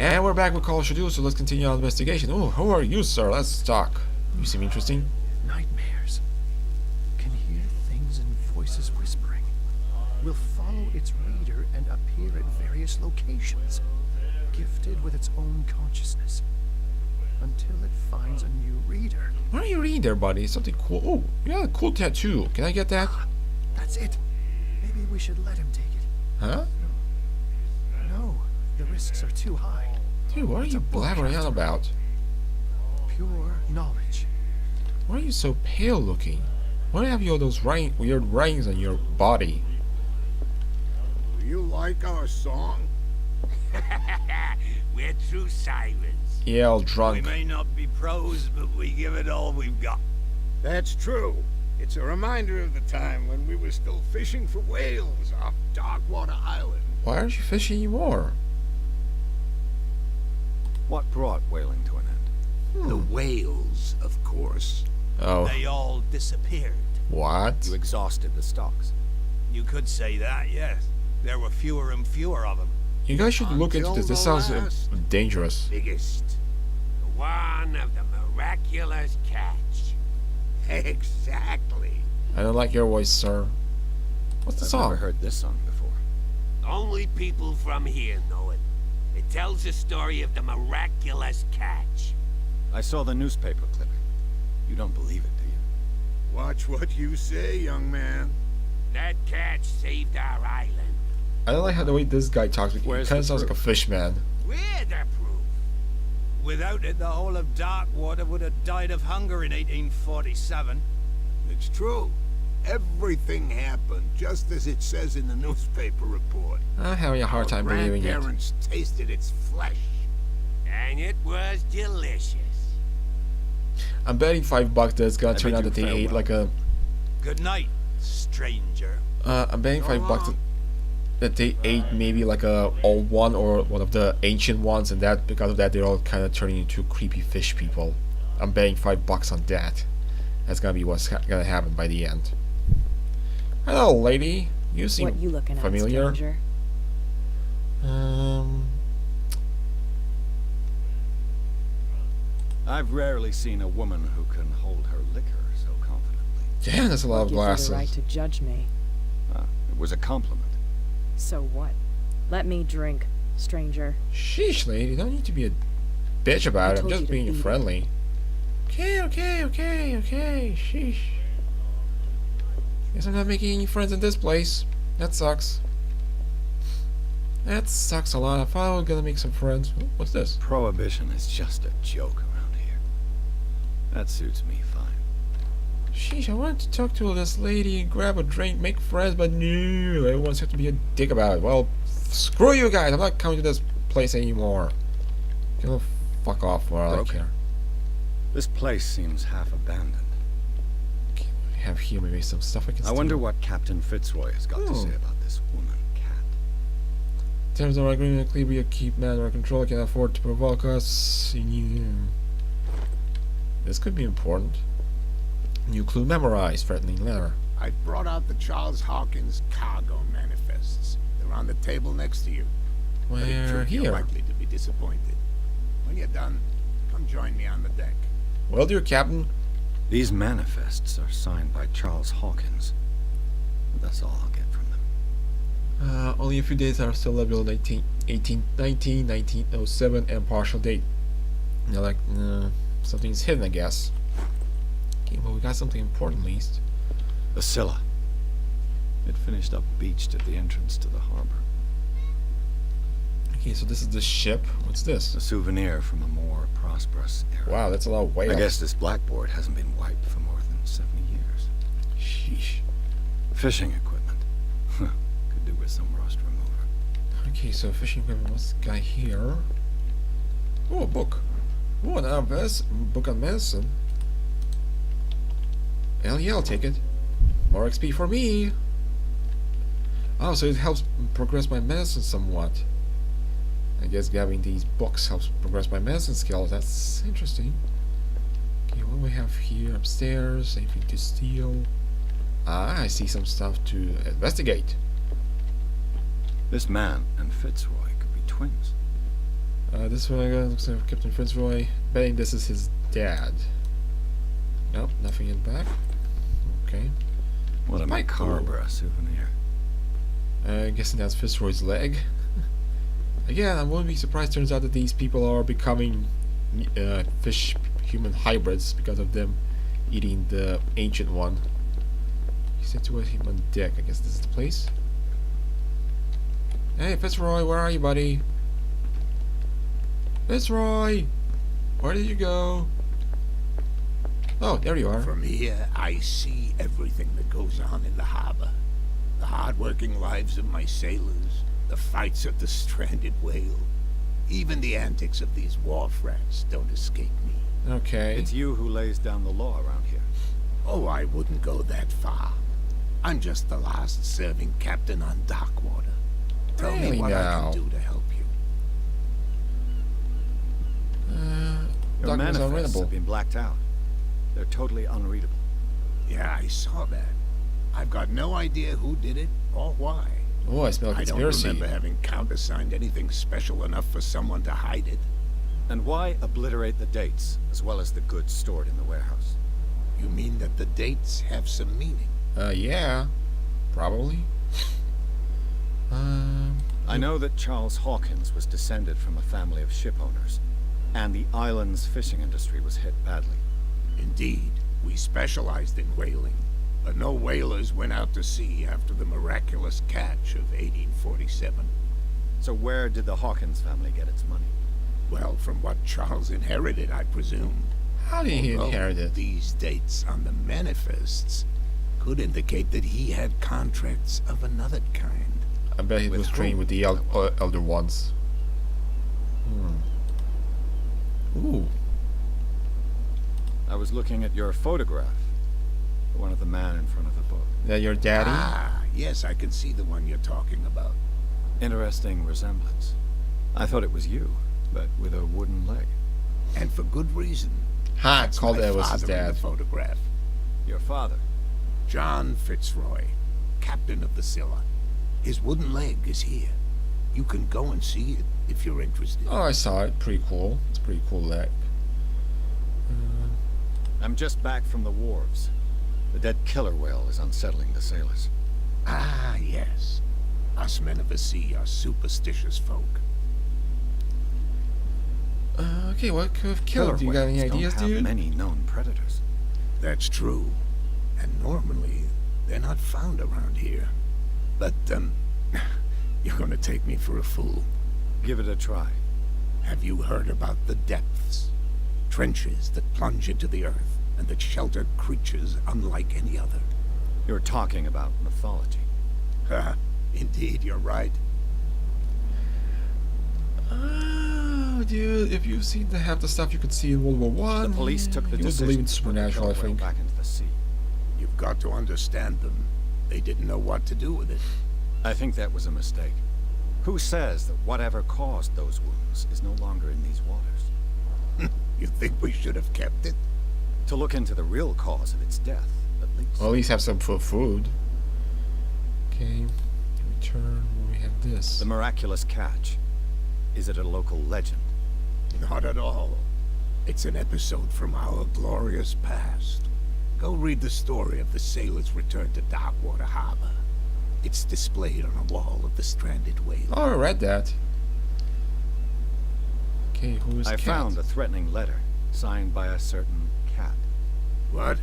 And we're back with Call of Cthulhu, so let's continue our investigation. Oh, who are you, sir? Let's talk. You seem interesting. Nightmares. Can hear things and voices whispering. Will follow its reader and appear at various locations, gifted with its own consciousness, until it finds a new reader. What are you reading there, buddy? Something cool. Oh, you got a cool tattoo. Can I get that? That's it. Maybe we should let him take it. Huh? No, the risks are too high. Dude, what are It's you a book blabbering on after about? Pure knowledge. Why are you so pale looking? Why have you all those weird rings on your body? Do you like our song? We're true sirens. Yeah, all We drunk. may not be pros, but we give it all we've got. That's true. It's a reminder of the time when we were still fishing for whales off Darkwater Island. Why aren't you fishing anymore? What brought whaling to an end? The whales, of course. Oh, They all disappeared. what? You exhausted the stocks. You could say that, yes. There were fewer and fewer of them. You guys should look into Until this. This the sounds last. dangerous. Biggest. The one of the miraculous catch. Exactly. I don't like your voice, sir. What's the I've song? never heard this song before. Only people from here know it. It tells the story of the miraculous catch. I saw the newspaper clipping. You don't believe it, do you? Watch what you say, young man. That catch saved our island. I don't like how the way this guy talks. He Where's kind of the sounds like a proof? fish man. We're the proof. Without it, the whole of Darkwater would have died of hunger in 1847. It's true. Everything happened just as it says in the newspaper report. I'm having a hard time Our believing it. grandparents tasted its flesh. And it was delicious. I'm betting $5 that it's gonna I turn bid out you that they ate farewell. like a. Good night, stranger. I'm betting So $5 that they ate maybe like a old one or one of the ancient ones, and that because of that they're all kind of turning into creepy fish people. I'm betting $5 on that. That's gonna be what's gonna happen by the end. Hello, lady. You seem What you looking at, familiar. stranger? I've rarely seen a woman who can hold her liquor so confidently. Yeah, that's a lot What of gives you glasses. the right to judge me? It was a compliment. So what? Let me drink, stranger. Sheesh, lady. You don't need to be a bitch about it. I'm told just you to being beat it. friendly. Okay. Sheesh. Guess I'm not making any friends in this place. That sucks. That sucks a lot. I thought I was gonna make some friends. Oh, what's this? Prohibition is just a joke around here. That suits me fine. Sheesh, I wanted to talk to this lady, grab a drink, make friends, but no, everyone's have to be a dick about it. Well, screw you guys. I'm not coming to this place anymore. Go fuck off for all I Okay. care. This place seems half abandoned. Okay, we have here maybe some stuff I can I steal. wonder what Captain Fitzroy has got to Oh. say about this woman cat. In terms of our agreement, clearly we keep man under control. Can afford to provoke us. This could be important. New clue memorized. Threatening letter. I brought out the Charles Hawkins cargo manifests. They're on the table next to you. But in We're truth, you're here. likely to be disappointed. When you're done, come join me on the deck. Well, dear Captain. These manifests are signed by Charles Hawkins. That's all I'll get from them. Only a few days are still available. 1819, 1907, and partial date. Now, like, something's hidden, I guess. Okay, well, we got something important, at least. The Scylla. It finished up beached at the entrance to the harbor. Okay, so this is the ship. What's this? A souvenir from a more prosperous era. Wow, that's a lot of weight. I guess this blackboard hasn't been wiped for more than 70 years. Sheesh. Fishing equipment. Could do with some rust remover. Okay, so fishing equipment. What's this guy here? Oh, a book. Oh, another book on medicine. Hell yeah, I'll take it. More XP for me. Oh, so it helps progress my medicine somewhat. I guess grabbing these books helps progress my medicine skills. That's interesting. Okay, what do we have here upstairs? Anything to steal? Ah, I see some stuff to investigate. This man and Fitzroy could be twins. This one looks like Captain Fitzroy. Betting this is his dad. Nope, nothing in the back. Okay. What a Quite macabre souvenir. Guessing that's Fitzroy's leg. Again, I wouldn't be surprised. Turns out that these people are becoming fish-human hybrids because of them eating the ancient one. He said to him on deck. I guess this is the place. Hey, Fitzroy, where are you, buddy? Fitzroy, where did you go? Oh, there you are. From here, I see everything that goes on in the harbor. The hard-working lives of my sailors, the fights of the stranded whale. Even the antics of these wharf rats don't escape me. Okay. It's you who lays down the law around here. Oh, I wouldn't go that far. I'm just the last serving captain on Darkwater. Tell Really me what I now? can do to help you. Your Documents manifests unreadable. have been blacked out. They're totally unreadable. Yeah, I saw that. I've got no idea who did it or why. Oh, I smell I don't conspiracy. remember having countersigned anything special enough for someone to hide it. And why obliterate the dates, as well as the goods stored in the warehouse? You mean that the dates have some meaning? Yeah, probably. I know that Charles Hawkins was descended from a family of ship owners, and the island's fishing industry was hit badly. Indeed, we specialized in whaling, but no whalers went out to sea after the miraculous catch of 1847. So where did the Hawkins family get its money? Well, from what Charles inherited, I presume. How did he Although inherit it? These dates on the manifests could indicate that he had contracts of another kind. I bet he With was trained whom? with the elder ones. Ooh. I was looking at your photograph, the one of the man in front of the book. That your daddy? Ah, yes, I can see the one you're talking about. Interesting resemblance. I thought it was you, but with a wooden leg. And for good reason. Ha! That's Called my that was his father in dad. the photograph. Your father. John Fitzroy, captain of the Scylla. His wooden leg is here. You can go and see it if you're interested. Oh, I saw it. Pretty cool. It's a pretty cool leg. I'm just back from the wharves. The dead killer whale is unsettling the sailors. Ah, yes. Us men of the sea are superstitious folk. Okay, what could have killed? Do you got any whales ideas, don't have dude? many known predators. That's true. And normally, they're not found around here. But, you're gonna take me for a fool. Give it a try. Have you heard about the depths? Trenches that plunge into the earth and that shelter creatures unlike any other. You're talking about mythology. Ha, indeed, you're right. Oh, dude, if you've seen half the stuff you could see in World War One, The police took the you would decision believe in to put the supernatural, I killer whale think. back into the sea. You've got to understand them. They didn't know what to do with it. I think that was a mistake. Who says that whatever caused those wounds is no longer in these waters? You think we should have kept it? To look into the real cause of its death, at least. Well, at least have some food. Okay, return. We have this. The miraculous catch. Is it a local legend? Not at all. It's an episode from our glorious past. Go read the story of the sailor's return to Darkwater Harbor. It's displayed on a wall of the stranded whale. Oh, I read that. Okay, who is I Cat? found a threatening letter, signed by a certain cat. What?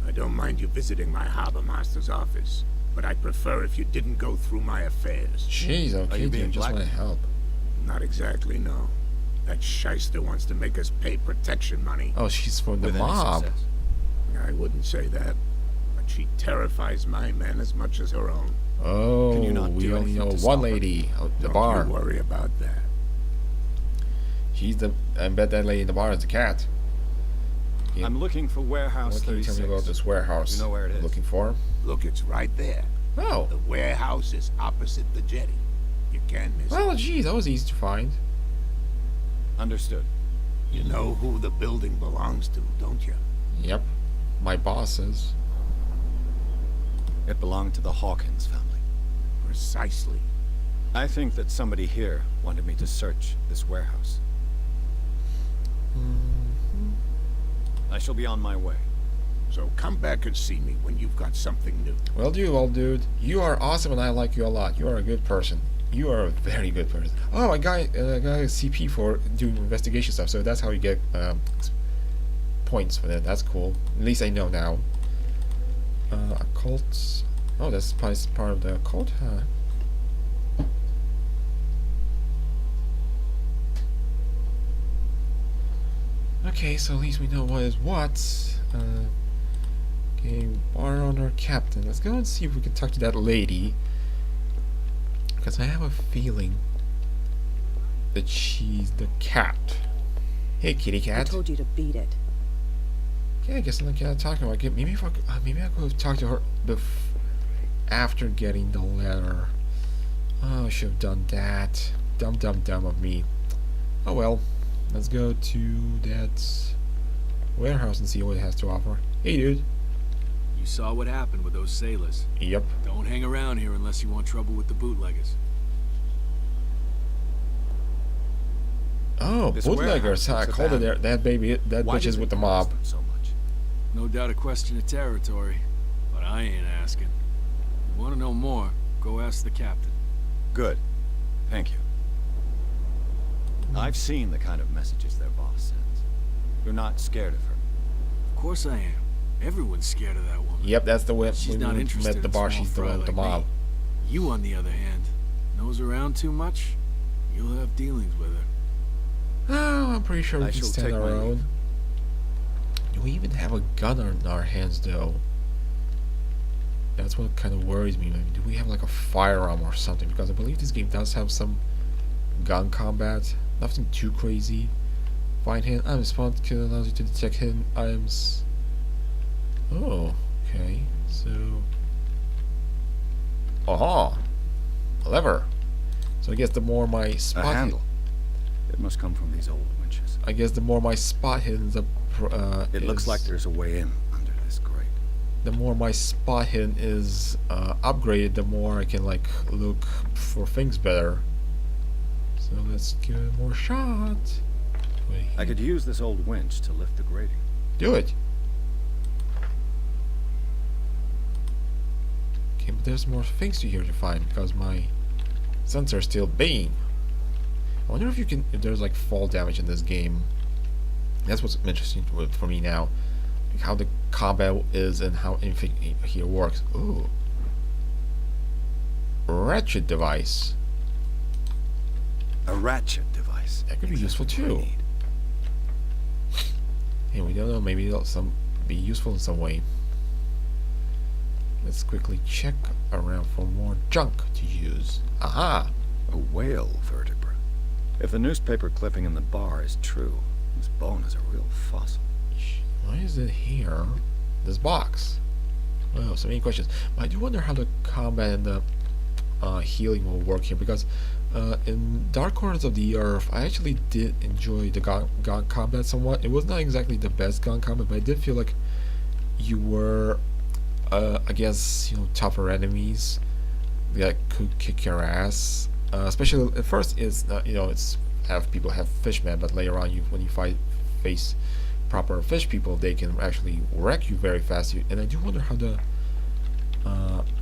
I don't mind you visiting my harbor master's office, but I'd prefer if you didn't go through my affairs. Jeez, okay, you dude, being just want to blackmailed? help. Not exactly, no. That shyster wants to make us pay protection money. Oh, she's for the With any mob. success. I wouldn't say that, but she terrifies my men as much as her own. Oh, Can you not we do only anything know to one stop her? lady at the Don't bar. you worry about that. She's the. I bet that lady in the bar is the cat. Yeah. I'm looking for warehouse What can you 36. tell me about this warehouse? You know where it is? Looking for? Look, it's right there. Oh, The warehouse is opposite the jetty. You can't miss well, it. geez, that was easy to find. Understood. You know who the building belongs to, don't you? Yep, my boss says. It belonged to the Hawkins family. Precisely. I think that somebody here wanted me to search this warehouse. I shall be on my way. So come back and see me when you've got something new. Well, do, old dude. You are awesome and I like you a lot. You are a good person. You are a very good person. Oh, I got a CP for doing investigation stuff, so that's how you get points for that. That's cool. At least I know now. Occult. Oh, that's part of the occult, huh? Okay, so at least we know what is what. Okay, bar owner captain. Let's go and see if we can talk to that lady. Because I have a feeling that she's the cat. Hey, kitty I cat. told you to beat it. Okay, I guess I'm not talking about it. Maybe if I could, maybe I could talk to her after getting the letter. Oh, I should have done that. Dumb of me. Oh well. Let's go to that warehouse and see what it has to offer. Hey, dude. You saw what happened with those sailors. Yep. Don't hang around here unless you want trouble with the bootleggers. Oh, This bootleggers. warehouse I looks called it there. abandoned. That baby. That Why bitch does is with it the interest mob. them so much? No doubt a question of territory, but I ain't asking. You want to know more, go ask the captain. Good. Thank you. I've seen the kind of messages their boss sends. You're not scared of her. Of course I am. Everyone's scared of that woman. Yep, that's the way She's when not we interested met the in bar. small She's the fry one with the like me. mob. You, on the other hand, knows around too much, you'll have dealings with her. Oh, I'm pretty sure we I can shall stand take our my leave. own. Do we even have a gun in our hands, though? That's what kind of worries me. Maybe do we have like a firearm or something? Because I believe this game does have some gun combat. Nothing too crazy. Find hidden items. Spawn kill allows you to detect hidden items. Oh, okay. So, aha, a lever. So I guess the more my A spot handle. It must come from these old winches. I guess the more my spot hidden, It looks like there's a way in under this grate. the more my spot hidden is upgraded, the more I can like look for things better. So let's give it more shot. Wait, I could use this old winch to lift the grating. do it. Okay, but there's more things to here to find because my sensor is still being. I wonder if you can, if there's like fall damage in this game. That's what's interesting for me now, like how the combat is and how anything here works. Ooh, ratchet device. A ratchet device. That could be useful Exactly what I too. need. Hey, we don't know. Maybe it'll be useful in some way. Let's quickly check around for more junk to use. Aha! A whale vertebra. If the newspaper clipping in the bar is true, this bone is a real fossil. Why is it here? This box. Wow, so many questions. But I do wonder how the combat and the healing will work here, because in Dark Corners of the Earth, I actually did enjoy the gun combat somewhat. It was not exactly the best gun combat, but I did feel like you were against, you know, tougher enemies that could kick your ass. Especially at first, it's you know, it's people have fishmen, but later on, when you face proper fish people, they can actually wreck you very fast. And I do wonder how the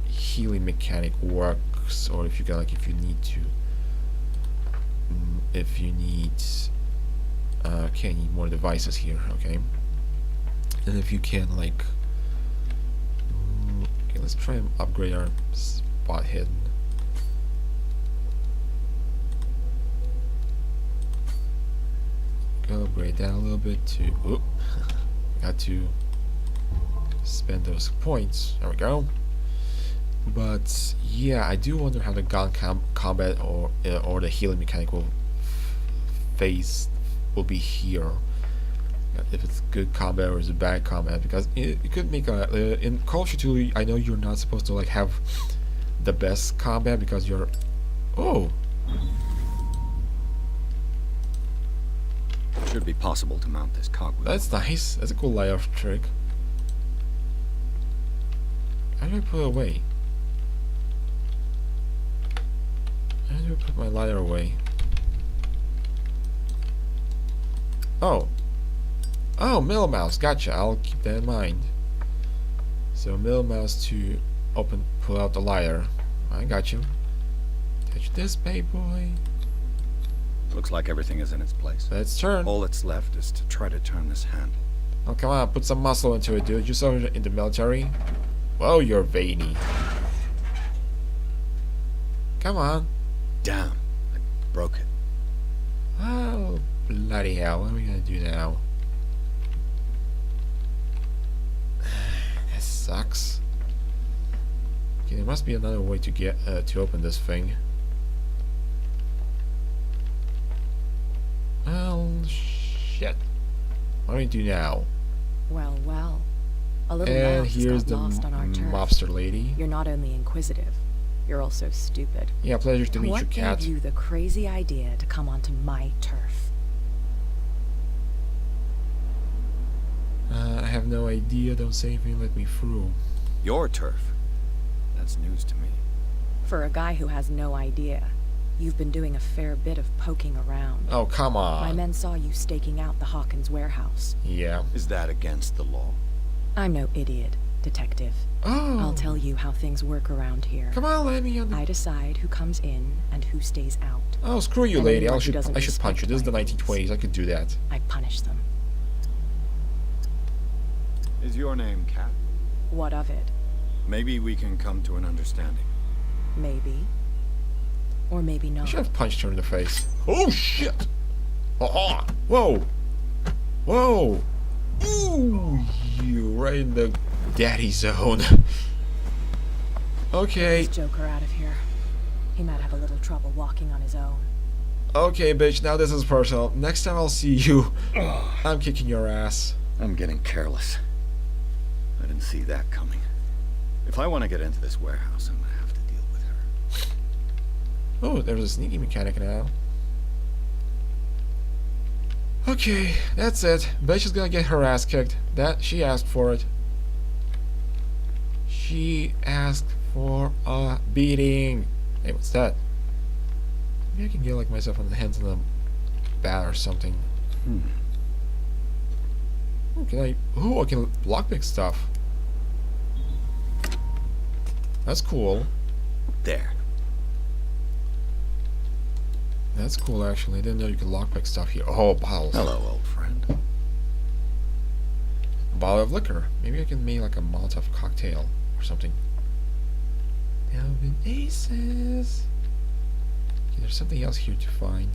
healing mechanic works, or if you can, like, if you need to, okay, I need more devices here, okay, and if you can, like, okay, let's try and upgrade our spot hidden. Go upgrade that a little bit to, oop, got to spend those points, there we go. But yeah, I do wonder how the gun combat or the healing mechanic will be here. If it's good combat or is it bad combat, because it could make a in Call of Cthulhu, I know you're not supposed to like have the best combat because you're, oh, It should be possible to mount this cogwheel. that's nice. That's a cool layoff trick. How do I put it away? How do put my lighter away. Oh. Oh, middle mouse. Gotcha. I'll keep that in mind. So middle mouse to pull out the lighter. I got you. Touch this, baby boy. Looks like everything is in its place. Let's turn. All that's left is to try to turn this handle. Oh, come on. Put some muscle into it, dude. You saw it in the military. Whoa, you're veiny. Come on. Damn, I broke it. Oh, bloody hell. What are we gonna do now? That sucks. Okay, there must be another way to get to open this thing. Oh, shit. What do we do now? Well, well. A little And mouse here's got the lost on our turf. mobster lady. You're not only inquisitive, you're also stupid. Yeah, pleasure to meet What you, cat. gave you the crazy idea to come onto my turf? I have no idea. Don't say anything. Let me through. Your turf? That's news to me. For a guy who has no idea, you've been doing a fair bit of poking around. Oh, come on. My men saw you staking out the Hawkins warehouse. Yeah. Is that against the law? I'm no idiot, detective. Oh. I'll tell you how things work around here. Come on, let me on the... I decide who comes in and who stays out. Oh, screw you, And lady. anyone I who should doesn't punch you. respect This is the my rules. 1920s. I could do that. I punish them. Is your name Cat? What of it? Maybe we can come to an understanding. Maybe. Or maybe I not. should have punched her in the face. Oh, shit! Aha! Whoa! Whoa! Ooh! You right in the daddy zone. Okay. This Joker out of here. He might have a little trouble walking on his own. Okay, bitch. Now this is personal. Next time I'll see you, I'm kicking your ass. I'm getting careless. I didn't see that coming. If I want to get into this warehouse, I'm gonna have to deal with her. Oh, there's a sneaky mechanic now. Okay, that's it. Bitch is gonna get her ass kicked. She asked for it. She asked for a beating. Hey, what's that? Maybe I can get like myself on the hands of a bat or something. Oh, can I? Oh, I can lockpick stuff. That's cool. There. That's cool, actually. I didn't know you could lockpick stuff here. Oh, bottles. Hello, old friend. A bottle of liquor. Maybe I can make like a Molotov cocktail or something. Delvin Aces. Okay, there's something else here to find.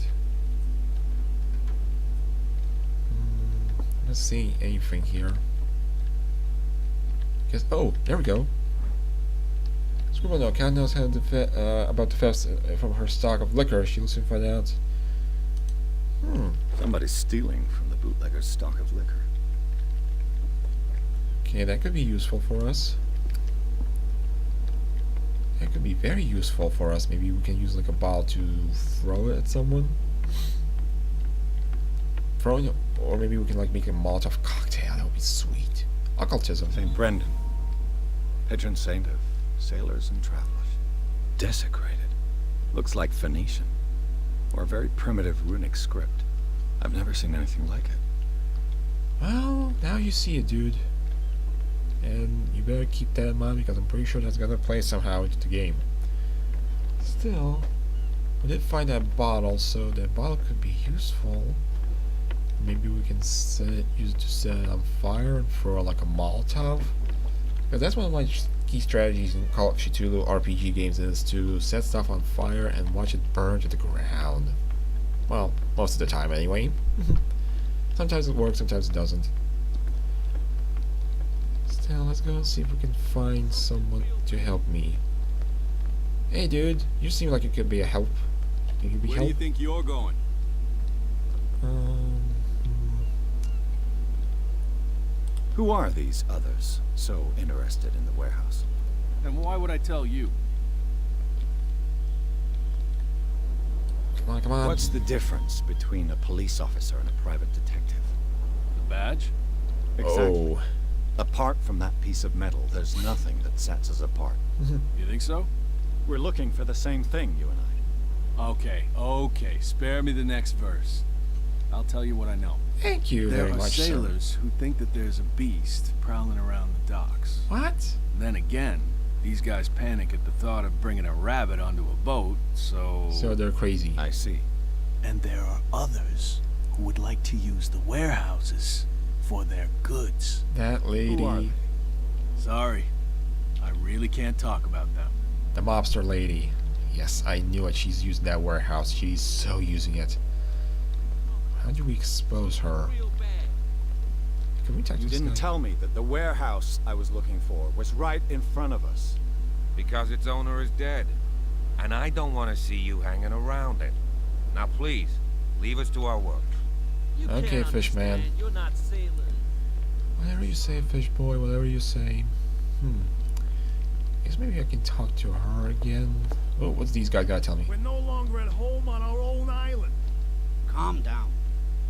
I'm not seeing anything here. Guess. Oh, there we go. Scribble note. Cat knows how to about the thefts from her stock of liquor. She'll soon find out. Somebody's stealing from the bootlegger's stock of liquor. Okay, that could be useful for us. That could be very useful for us. Maybe we can use like a bottle to throw it at someone. Throwing it, or maybe we can like make a Molotov cocktail. That would be sweet. Occultism. St. Brendan, patron saint of sailors and travelers. Desecrated. Looks like Phoenician. Or a very primitive runic script. I've never seen anything like it. Well, now you see it, dude. And you better keep that in mind because I'm pretty sure that's gonna play somehow into the game. Still, we did find that bottle, so that bottle could be useful. Maybe we can use it to set it on fire and throw like a Molotov. Because that's one of my key strategies in Call of Cthulhu RPG games is to set stuff on fire and watch it burn to the ground. Well, most of the time anyway. Sometimes it works, sometimes it doesn't. Still, let's go and see if we can find someone to help me. Hey dude, you seem like you could be a help. Think you'd be Where help? do you think you're going? Who are these others so interested in the warehouse? And why would I tell you? Come on, come on. What's the difference between a police officer and a private detective? The badge? Exactly. Oh. Apart from that piece of metal, there's nothing that sets us apart. You think so? We're looking for the same thing, you and I. Okay, okay. Spare me the next verse. I'll tell you what I know. Thank you There very are much, sir. sailors who think that there's a beast prowling around the docks. What? Then again, these guys panic at the thought of bringing a rabbit onto a boat, so... So they're crazy. I see. And there are others who would like to use the warehouses for their goods. That lady. Who are they? Sorry. I really can't talk about them. The mobster lady. Yes, I knew it. She's using that warehouse. She's so using it. How do we expose her? Can we talk to You this didn't guy? tell me that the warehouse I was looking for was right in front of us. Because its owner is dead. And I don't want to see you hanging around it. Now please, leave us to our work. Okay, fish man. You're not sailors. Whatever you say, fish boy, whatever you say. Guess maybe I can talk to her again. Oh, what's these guys gotta tell me? We're no longer at home on our own island. Calm down.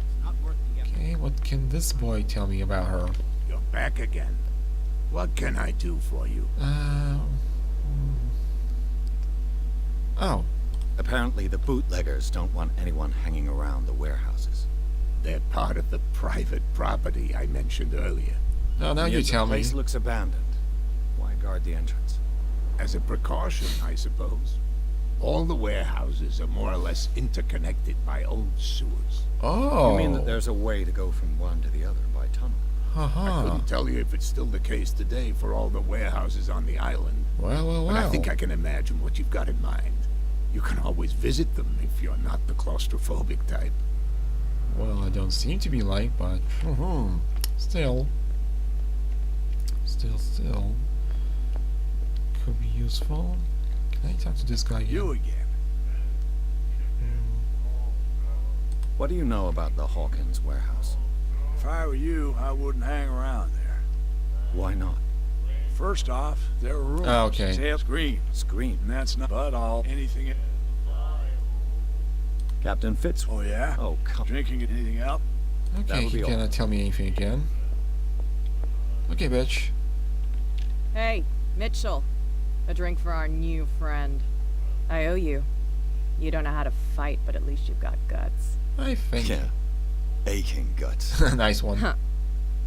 It's not worth the effort. Okay, what can this boy tell me about her? You're back again. What can I do for you? Oh, Apparently the bootleggers don't want anyone hanging around the warehouses. They're part of the private property I mentioned earlier. no, now you Yet tell the me. place looks abandoned. Why guard the entrance? As a precaution, I suppose. All the warehouses are more or less interconnected by old sewers. Oh. You mean that there's a way to go from one to the other by tunnel? I Haha. couldn't tell you if it's still the case today for all the warehouses on the island. Well. But I think I can imagine what you've got in mind. You can always visit them if you're not the claustrophobic type. Well, I don't seem to be like, but still. Still. Could be useful. Can I talk to this guy again? You again. What do you know about the Hawkins warehouse? If I were you, I wouldn't hang around there. Why not? First off, there are rooms. Oh, okay. Sale screen. Screen. And that's not but all anything. Captain Fitz. Oh yeah? Oh, come. Drinking anything else? Okay, would he be all. cannot tell me anything again. Okay, bitch. Hey, Mitchell. A drink for our new friend. I owe you. You don't know how to fight, but at least you've got guts. I think. Yeah. Aching guts. Nice one. Huh.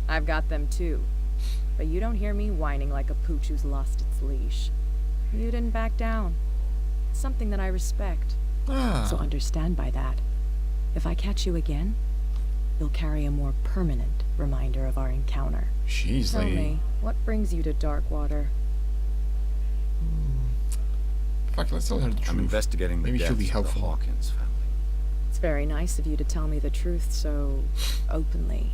I've got them too. But you don't hear me whining like a pooch who's lost its leash. You didn't back down. It's something that I respect. Ah. So understand by that. If I catch you again, you'll carry a more permanent reminder of our encounter. Jeez, Tell lady. me, what brings you to Darkwater? Fuck, let's tell her the truth. I'm investigating the Maybe she'll deaths be of the helpful. Hawkins family. It's very nice of you to tell me the truth so openly,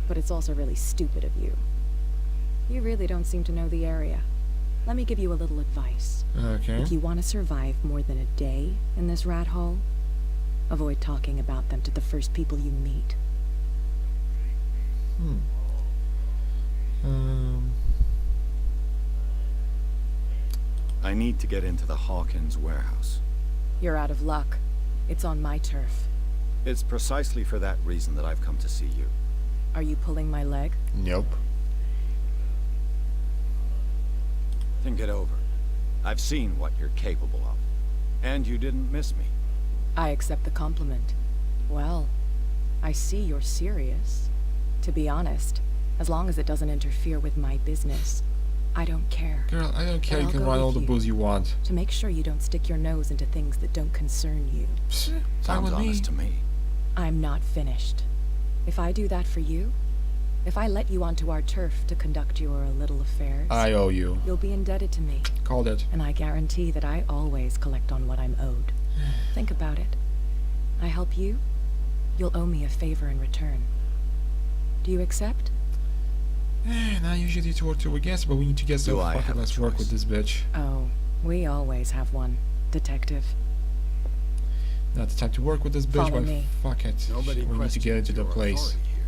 but it's also really stupid of you. You really don't seem to know the area. Let me give you a little advice. Okay. If you want to survive more than a day in this rat hole, avoid talking about them to the first people you meet. I need to get into the Hawkins warehouse. You're out of luck. It's on my turf. It's precisely for that reason that I've come to see you. Are you pulling my leg? Nope. Think it over. I've seen what you're capable of. And you didn't miss me. I accept the compliment. Well, I see you're serious. To be honest, as long as it doesn't interfere with my business, I don't care. Girl, I don't care. But You I'll can go run all with the you. booze you want. To make sure you don't stick your nose into things that don't concern you. Psst, fine Sounds with me. honest to me. I'm not finished. If I do that for you, if I let you onto our turf to conduct your little affairs, I owe you. you'll be indebted to me. Called it. And I guarantee that I always collect on what I'm owed. Think about it. I help you, you'll owe me a favor in return. Do you accept? Not usually to work to a guest, but we need to get so Do I fuck it, have a let's work with choice? this bitch. Oh, we always have one, detective. Not the time to work with this bitch, Follow but me. fuck it. Nobody we need to get into the your place. authority here.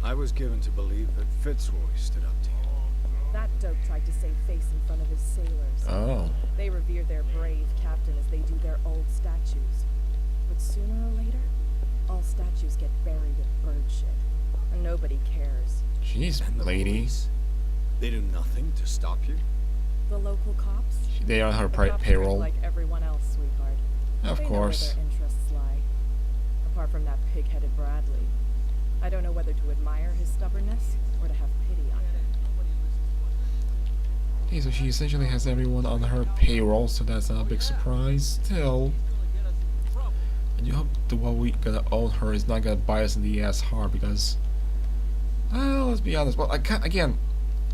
I was given to believe that Fitzroy stood up to you. That dope tried to save face in front of his sailors. Oh. They revere their brave captain as they do their old statues. But sooner or later, all statues get buried in bird shit. And nobody cares. Jeez, And the lady. police? They do nothing to stop you? The local cops? They are on her The cops treat payroll. like everyone else, sweetheart. Of They I know where course. their interests lie. Apart from that pig-headed Bradley, I don't know whether to admire his stubbornness or to have pity on him. Okay, so she essentially has everyone on her payroll, so that's not a big surprise. Still, and you hope the one we gonna own her is not gonna bite us in the ass hard because, well, let's be honest. Well, I can't, again,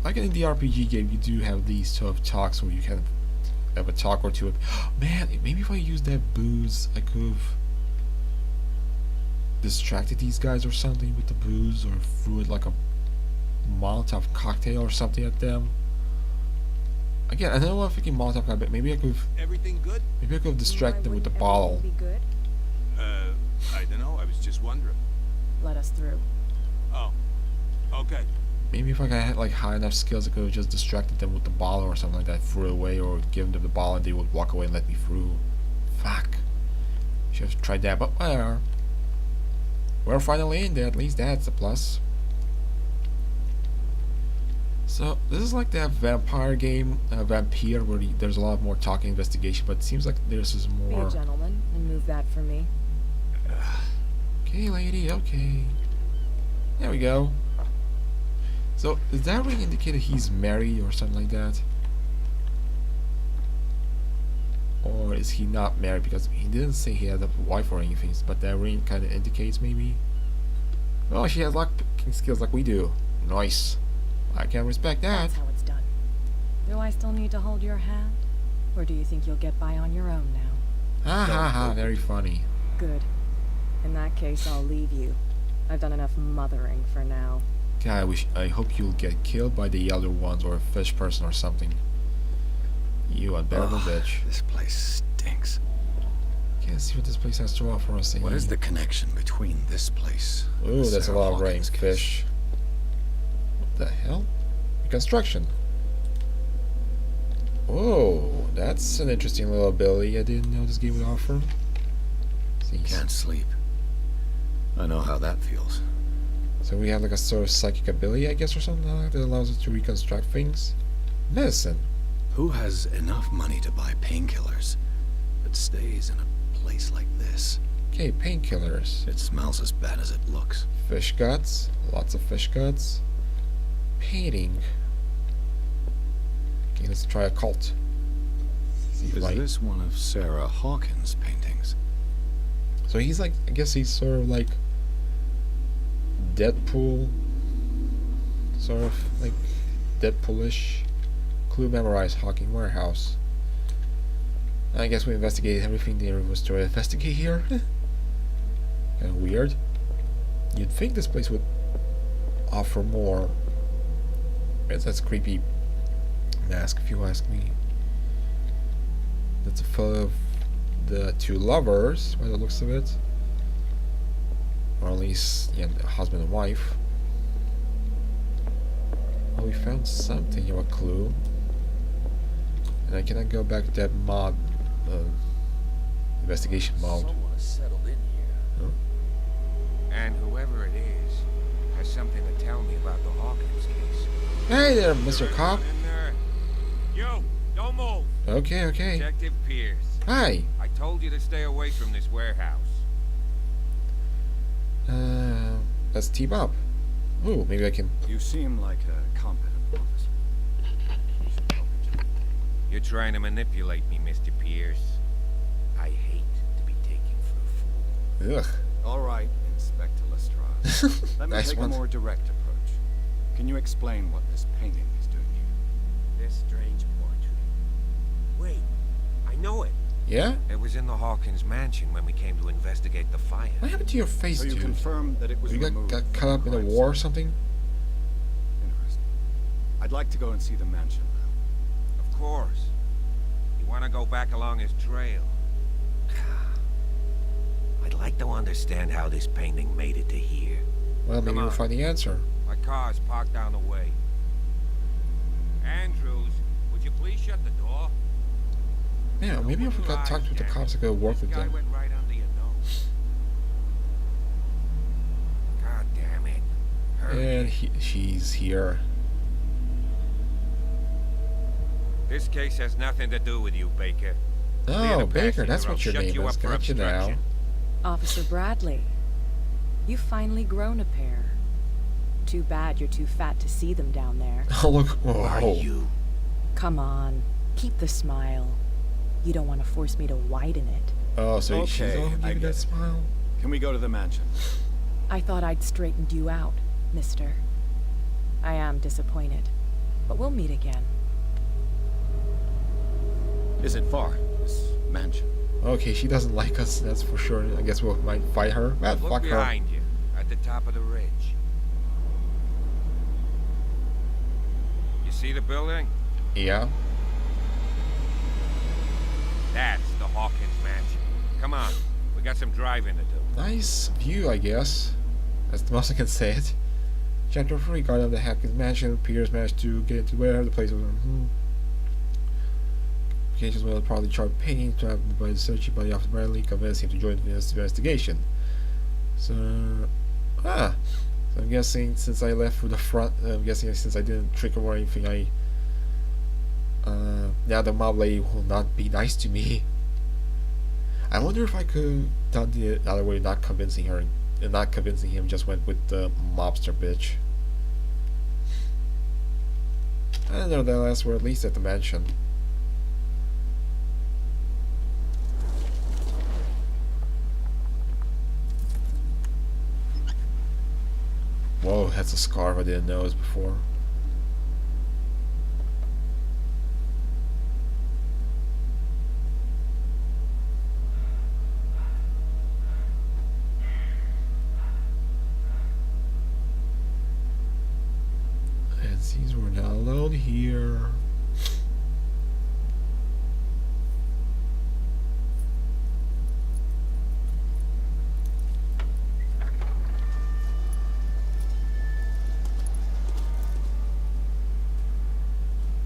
like in the RPG game, you do have these sort of talks where you can have a talk or two. Man, maybe if I used that booze, I could have distracted these guys or something with the booze, or threw it like a Molotov cocktail or something at them. Again, I know I'm thinking Molotov cocktail, but maybe I could have, Everything good? maybe I could have distracted them with the Why bottle. wouldn't everything be good? I don't know. I was just wondering. Let us through. Oh. Okay. Maybe if I had like high enough skills, I could have just distracted them with the bottle or something like that, threw it away, or given them the bottle and they would walk away and let me through. Fuck. Should have tried that, but whatever. We're finally in there, at least that's a plus. So, this is like that vampire game, Vampire, where there's a lot more talking investigation, but it seems like this is Be more... a gentleman and move that for me. Okay, lady, okay. There we go. So, does that ring indicate that he's married or something like that? Or is he not married? Because he didn't say he had a wife or anything, but that ring kind of indicates maybe. Oh, she has lock-picking skills like we do. Nice. I can respect that. That's how it's done. Do I still need to hold your hand? Or do you think you'll get by on your own now? Ha ha ha, very funny. Good. In that case, I'll leave you. I've done enough mothering for now. God, I hope you'll get killed by the elder ones or a fish person or something. You unbearable bitch. This place stinks. Can't see what this place has to offer us. What is the connection between this place? Ooh, and that's a Sarah lot of rain, Hawkins' case? fish. What the hell? Reconstruction. Oh, that's an interesting little ability I didn't know this game would offer. Can't sleep. I know how that feels. So we have like a sort of psychic ability, I guess, or something like that allows us to reconstruct things. Medicine. Who has enough money to buy painkillers that stays in a place like this? Okay, painkillers. It smells as bad as it looks. Fish guts. Lots of fish guts. Painting. Okay, let's try occult. See if Is I- this one of Sarah Hawkins' paintings? So he's like, I guess he's sort of like Deadpool. Sort of like Deadpoolish. Clue memorized, Hawking Warehouse. I guess we investigated everything there was to investigate here. Kinda weird. You'd think this place would offer more. That's a creepy mask, if you ask me. That's a photo of the two lovers, by the looks of it. Or at least, yeah, husband and wife. Well, we found something here, a clue. And I cannot go back to that mod, investigation mode. Someone has settled in here. And whoever it is has something to tell me about the Hawkins case. Hey there, Mr. Cop. In there. You, don't move. Okay, okay. Detective Pierce. Hi. I told you to stay away from this warehouse. Let's team up. Ooh, maybe I can. You seem like a competent officer. You should help each other. You're trying to manipulate me, Mr. Pierce. I hate to be taken for a fool. Ugh. All right, Inspector Lestrade. Let me Nice take one. a more direct approach. Can you explain what this painting is doing here? This strange portrait. Wait, I know it. Yeah? It was in the Hawkins mansion when we came to investigate the fire. What happened to your face, So you dude? confirm that it was You removed got from caught up in a crime war or scene? something? Interesting. I'd like to go and see the mansion now. Of course. You want to go back along his trail? I'd like to understand how this painting made it to here. Well, maybe Come we'll on. find the answer. My car's parked down the way. Andrews, would you please shut the door? Yeah, maybe if we got talked with the cops, I could work with This guy them. went right under your nose. God damn it. Hurry. And she's here. This case has nothing to do with you, Baker. Oh, the Baker, that's passenger, what I'll your shut name you is. up for Gotcha now. obstruction. Officer Bradley, you've finally grown a pair. Too bad you're too fat to see them down there. Oh, look. Who are Oh. you? Come on, keep the smile. You don't want to force me to widen it. Oh, so she's Okay, all I giving get that it. smile? Can we go to the mansion? I thought I'd straightened you out, mister. I am disappointed, but we'll meet again. Is it far, this mansion? Okay, she doesn't like us, that's for sure. I guess we might fight her. Well, Look fuck her. behind you, at the top of the ridge. You see the building? Yeah. That's the Hawkins mansion. Come on, we got some driving to do. Nice view, I guess. That's the most I can say it. Chapter 3, Guard of the Hawkins Mansion. Peters managed to get into where the place was. Communications will probably charge pain trapped by the searching body of Bradley, convinced him to join the investigation. So I'm guessing since I left through the front, I'm guessing since I didn't trick him or anything, now the mob lady will not be nice to me. I wonder if I could done the other way, not convincing her and not convincing him, just went with the mobster bitch. And nevertheless, we're at least at the mansion. Whoa, that's a scarf I didn't notice before. And since we're not alone here.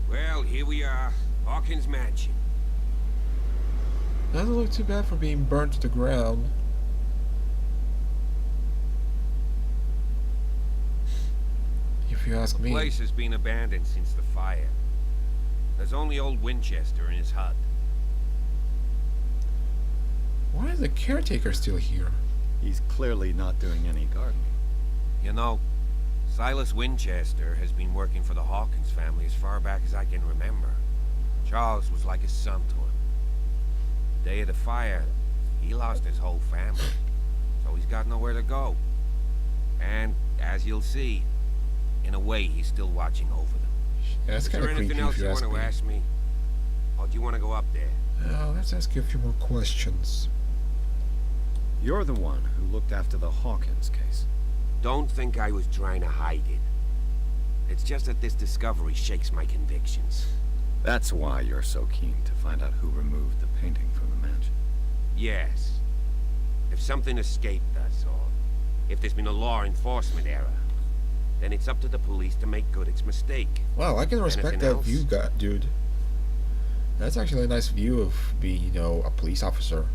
Well, here we are, Hawkins mansion. Doesn't look too bad for being burnt to the ground. If you ask The me. place has been abandoned since the fire. There's only old Winchester in his hut. Why is the caretaker still here? He's clearly not doing any gardening. You know, Silas Winchester has been working for the Hawkins family as far back as I can remember. Charles was like a son to him. The day of the fire, he lost his whole family, so he's got nowhere to go. And, as you'll see, in a way, he's still watching over them. That's Is kind there of anything creepy else if you you ask want to me. ask me? Or do you want to go up there? Let's ask you a few more questions. You're the one who looked after the Hawkins case. Don't think I was trying to hide it. It's just that this discovery shakes my convictions. That's why you're so keen to find out who removed the painting from the mansion. Yes. If something escaped us, or if there's been a law enforcement error, then it's up to the police to make good its mistake. Wow, I can respect Anything that else? view, dude. That's actually a nice view of being, you know, a police officer.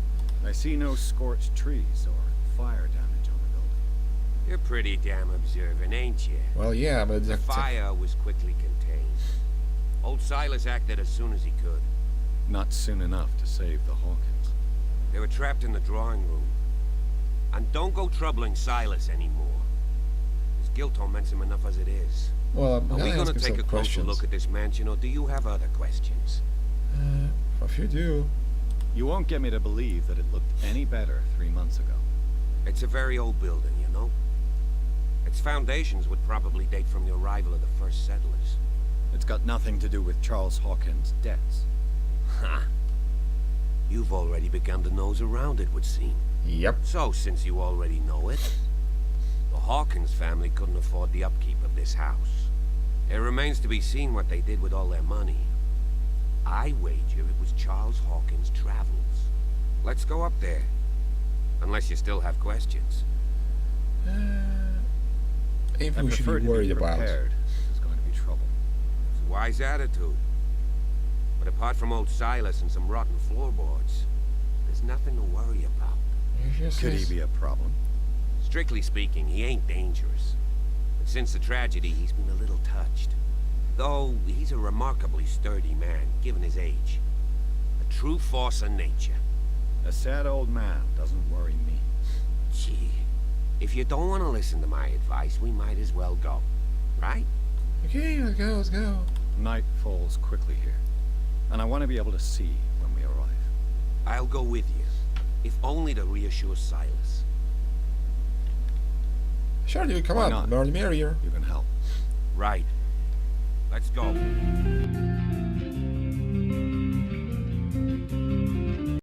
I see no scorched trees or fire damage on the building. You're pretty damn observant, ain't you? Well, yeah, I'm a The detective. fire was quickly contained. Old Silas acted as soon as he could. Not soon enough to save the Hawkins. They were trapped in the drawing room. And don't go troubling Silas anymore. His guilt torments him enough as it is. Well, I'm Are we gonna gonna ask you take some a closer questions. look at this mansion, or do you have other questions? If you do. You won't get me to believe that it looked any better 3 months ago. It's a very old building, you know? Its foundations would probably date from the arrival of the first settlers. It's got nothing to do with Charles Hawkins' debts. Ha! You've already begun to nose around it, would seem. Yep. So, since you already know it, the Hawkins family couldn't afford the upkeep of this house. It remains to be seen what they did with all their money. I wager it was Charles Hawkins' travels. Let's go up there. Unless you still have questions. Anything I we should prefer be to worried be about. prepared if there's going to be trouble. It's a wise attitude. But apart from old Silas and some rotten floorboards, there's nothing to worry about. Could he be a problem? Strictly speaking, he ain't dangerous. But since the tragedy, he's been a little touched. Though, he's a remarkably sturdy man, given his age. A true force of nature. A sad old man doesn't worry me. Gee, if you don't want to listen to my advice, we might as well go. Right? Okay, let's go, let's go. Night falls quickly here, and I want to be able to see when we arrive. I'll go with you, if only to reassure Silas. Sure, dude, come Why on. not? The more the merrier. You can help. Right. Let's go.